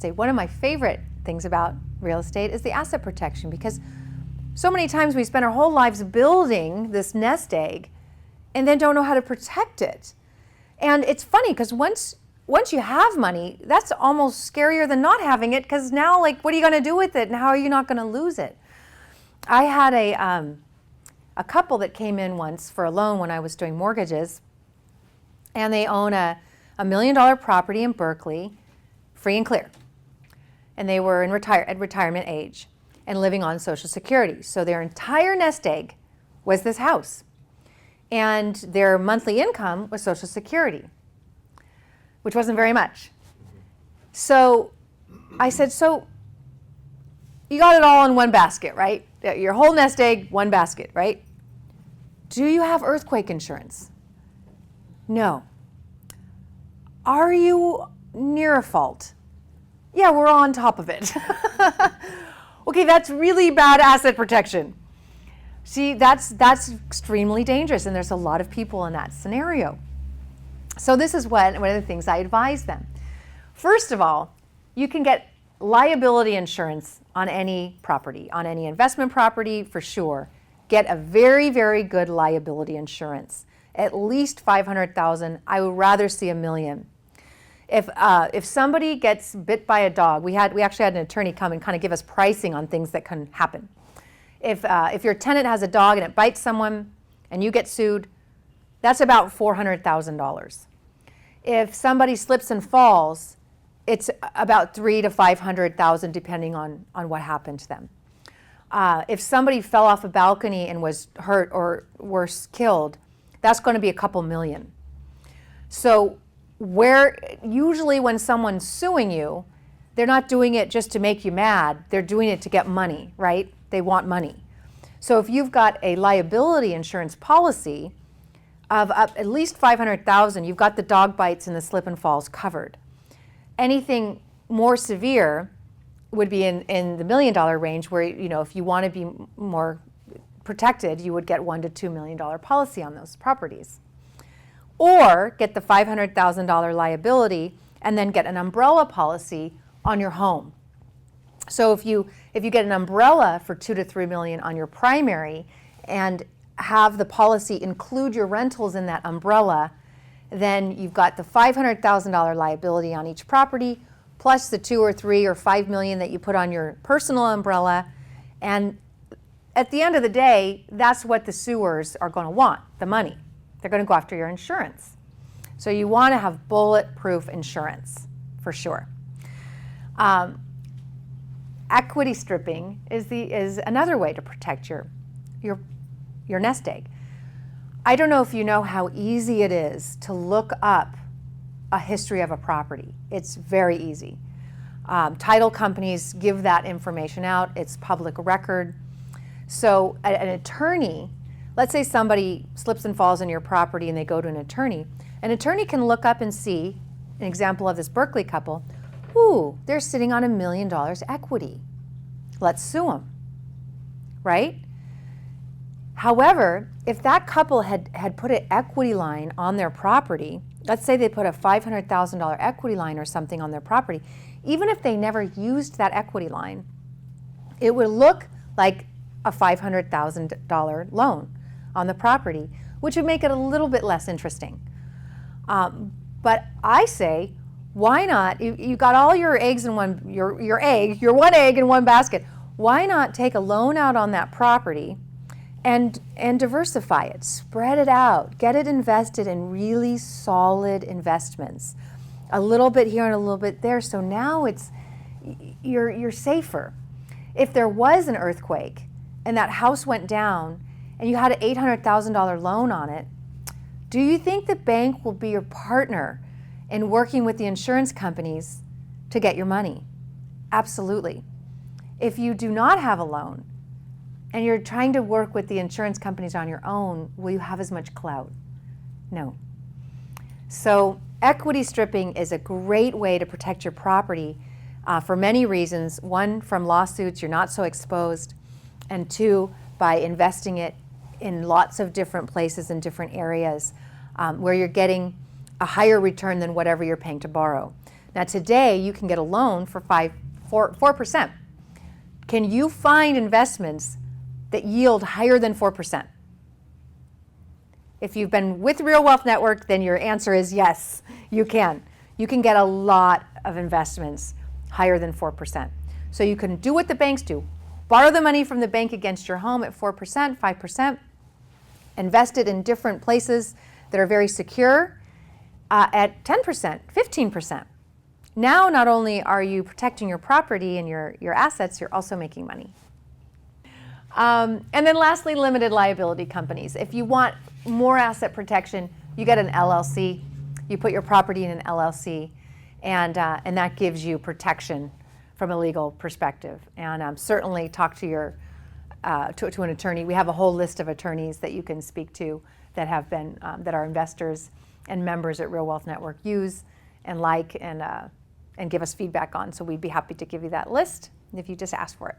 Say one of my favorite things about real estate is the asset protection, because so many times we spend our whole lives building this nest egg and then don't know how to protect it. And it's funny because once you have money, that's almost scarier than not having it, because now, like, what are you going to do with it, and how are you not going to lose it? I had a couple that came in once for a loan when I was doing mortgages, and they own a $1 million property in Berkeley, free and clear. And they were at retirement age and living on Social Security. So their entire nest egg was this house. And their monthly income was Social Security, which wasn't very much. So I said, so you got it all in one basket, right? Your whole nest egg, one basket, right? Do you have earthquake insurance? No. Are you near a fault? Yeah, we're on top of it. Okay, that's really bad asset protection. See, that's extremely dangerous, and there's a lot of people in that scenario. So this is one of the things I advise them. First of all, you can get liability insurance on any property, on any investment property for sure. Get a very, very good liability insurance. At least $500,000. I would rather see $1 million. If somebody gets bit by a dog, we actually had an attorney come and kind of give us pricing on things that can happen. If your tenant has a dog and it bites someone and you get sued, that's about $400,000. If somebody slips and falls, it's about $300,000 to $500,000 depending on what happened to them. If somebody fell off a balcony and was hurt or worse, killed, that's going to be a couple million. So usually when someone's suing you, they're not doing it just to make you mad, they're doing it to get money, right? They want money. So if you've got a liability insurance policy of at least $500,000, you've got the dog bites and the slip and falls covered. Anything more severe would be in the $1 million range, where, you know, if you want to be more protected, you would get $1 to $2 million policy on those properties. Or get the $500,000 liability and then get an umbrella policy on your home. So if you get an umbrella for $2 to $3 million on your primary and have the policy include your rentals in that umbrella, then you've got the $500,000 liability on each property, plus the 2 or 3 or 5 million that you put on your personal umbrella. And at the end of the day, that's what the suers are going to want, the money. They're going to go after your insurance. So you want to have bulletproof insurance, for sure. Equity stripping is another way to protect your nest egg. I don't know if you know how easy it is to look up a history of a property. It's very easy. Title companies give that information out. It's public record. So an attorney, let's say somebody slips and falls on your property and they go to an attorney can look up and see, an example of this Berkeley couple, ooh, they're sitting on $1 million equity. Let's sue them, right? However, if that couple had put an equity line on their property, let's say they put a $500,000 equity line or something on their property, even if they never used that equity line, it would look like a $500,000 loan on the property, which would make it a little bit less interesting. But I say, why not? You got all your eggs in your one egg in one basket. Why not take a loan out on that property and diversify it, spread it out, get it invested in really solid investments, a little bit here and a little bit there. So now you're safer. If there was an earthquake and that house went down and you had an $800,000 loan on it, do you think the bank will be your partner in working with the insurance companies to get your money? Absolutely. If you do not have a loan and you're trying to work with the insurance companies on your own, will you have as much clout? No. So equity stripping is a great way to protect your property for many reasons. One, from lawsuits, you're not so exposed. and 2, by investing it in lots of different places in different areas where you're getting a higher return than whatever you're paying to borrow. Now today you can get a loan for 4%. Can you find investments that yield higher than 4%? If you've been with Real Wealth Network, then your answer is yes, you can. You can get a lot of investments higher than 4%. So you can do what the banks do. Borrow the money from the bank against your home at 4%, 5%. Invest it in different places that are very secure at 10%, 15%. Now, not only are you protecting your property and your assets, you're also making money. And then lastly, limited liability companies. If you want more asset protection, you get an LLC. You put your property in an LLC, and that gives you protection from a legal perspective. And certainly talk to your to an attorney. We have a whole list of attorneys that you can speak to that have been that our investors and members at Real Wealth Network use and like and give us feedback on. So we'd be happy to give you that list if you just ask for it.